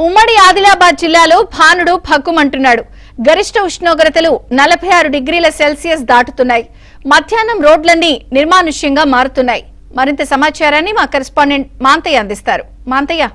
ఉమ్మడి ఆదిలాబాద్ జిల్లాలో భానుడు భగ్గుమంటున్నాడు. గరిష్ట ఉష్ణోగ్రతలు 46 డిగ్రీల సెల్సియస్ దాటుతున్నాయి. మధ్యాహ్నం రోడ్లన్నీ నిర్మానుష్యంగా మారుతున్నాయి. మరింత సమాచారాన్ని మా కరెస్పాండెంట్ మాంతయ్య అందిస్తారు. మాంతయ్య,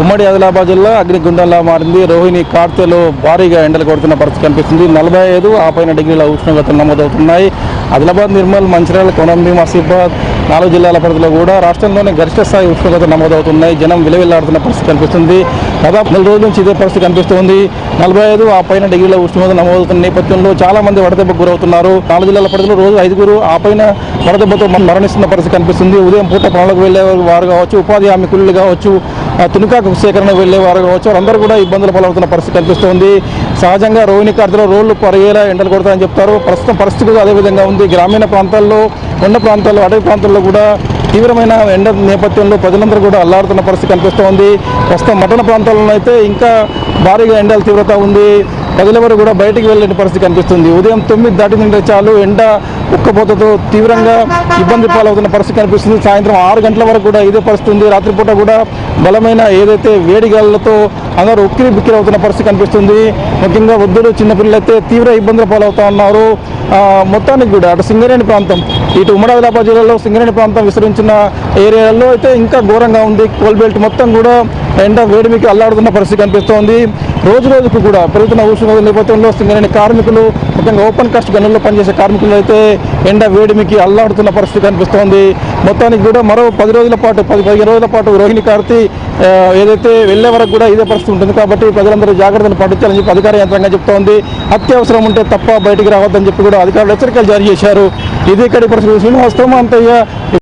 ఉమ్మడి ఆదిలాబాద్ జిల్లా అగ్నిగుండంలా మారింది. రోహిణి కార్తెలో భారీగా ఎండలు కొడుతున్న పరిస్థితి కనిపిస్తుంది. 45 ఆపైన డిగ్రీల ఉష్ణోగ్రతలు నమోదవుతున్నాయి. ఆదిలాబాద్, నిర్మల్, మంచిర్యాల, కొమరంభీం, ఆసిఫాబాద్ 4 జిల్లాల పరిధిలో కూడా రాష్ట్రంలోనే గరిష్ట స్థాయి ఉష్ణోగ్రత నమోదవుతున్నాయి. జనం విలవిల్లాడుతున్న పరిస్థితి కనిపిస్తుంది. దాదాపు 4 రోజుల నుంచి ఇదే పరిస్థితి కనిపిస్తుంది. 45 ఆపైన డిగ్రీల ఉష్ణోగ్రత నమోదవుతున్న నేపథ్యంలో చాలా మంది వడదెబ్బకు గురవుతున్నారు. 4 జిల్లాల పరిధిలో రోజు 5 ఆపైన వడదెబ్బతో మరణిస్తున్న పరిస్థితి కనిపిస్తుంది. ఉదయం పూట పనులకు వెళ్లే వారు కావచ్చు, ఉపాధి హామీ కూలీలు కావచ్చు, తునికాకు సేకరణ వెళ్లే వారు కావచ్చు, అందరూ కూడా ఇబ్బందులు పాలవుతున్న పరిస్థితి కనిపిస్తుంది. సహజంగా రోహిణి కార్తెలో రోడ్లు పరిగేలా ఎండలు కొడతాయని చెప్తారు. ప్రస్తుతం పరిస్థితి కూడా అదేవిధంగా ఉంది. గ్రామీణ ప్రాంతాల్లో, కొండ ప్రాంతాల్లో, అటవీ ప్రాంతాల్లో కూడా తీవ్రమైన ఎండ నేపథ్యంలో ప్రజలందరూ కూడా అల్లాడుతున్న పరిస్థితి కనిపిస్తోంది. ప్రస్తుతం పట్టణ ప్రాంతాల్లో అయితే ఇంకా భారీగా ఎండల తీవ్రత ఉంది. ప్రజలెవరు కూడా బయటికి వెళ్ళని పరిస్థితి కనిపిస్తుంది. ఉదయం 9 దాటిందంటే చాలు ఎండ ఉక్కపోతతో తీవ్రంగా ఇబ్బంది పాలవుతున్న పరిస్థితి కనిపిస్తుంది. సాయంత్రం 6 గంటల వరకు కూడా ఇదే పరిస్థితి ఉంది. రాత్రిపూట కూడా బలమైన ఏదైతే వేడిగాళ్లతో అందరూ ఉక్కిరి బిక్కిరి అవుతున్న పరిస్థితి కనిపిస్తుంది. ముఖ్యంగా వృద్ధులు, చిన్నపిల్లలైతే తీవ్ర ఇబ్బందులు పాలవుతూ ఉన్నారు. మొత్తానికి కూడా అటు సింగరేణి ప్రాంతం, ఇటు ఉమ్మడి ఆదిలాబాద్ జిల్లాలో సింగరేణి ప్రాంతం విస్తరించిన ఏరియాల్లో అయితే ఇంకా ఘోరంగా ఉంది. కోల్బెల్ట్ మొత్తం కూడా ఎండ వేడిమికి అల్లాడుతున్న పరిస్థితి కనిపిస్తోంది. రోజు రోజుకు కూడా పెరుగుతున్న ఉష్ణోగ్రత నేపథ్యంలో సింగరేణి కార్మికులు, ముఖ్యంగా ఓపెన్ కాస్ట్ గనుల్లో పనిచేసే కార్మికులు అయితే ఎండ వేడిమికి అల్లాడుతున్న పరిస్థితి కనిపిస్తోంది. మొత్తానికి కూడా మరో 10 రోజుల పాటు 15 రోజుల పాటు రోహిణి కార్తె ఏదైతే వెళ్లే వరకు కూడా ఇదే పరిస్థితి ఉంటుంది. కాబట్టి ప్రజలందరూ జాగ్రత్తలు పాటించాలని చెప్పి అధికార యంత్రాంగం చెప్తోంది. అత్యవసరం ఉంటే తప్ప బయటికి రావద్దని చెప్పి కూడా అధికారులు హెచ్చరికలు జారీ చేశారు. ఇది ఇక్కడి పరిస్థితి. శ్రీనివాస్, మాంతయ్య.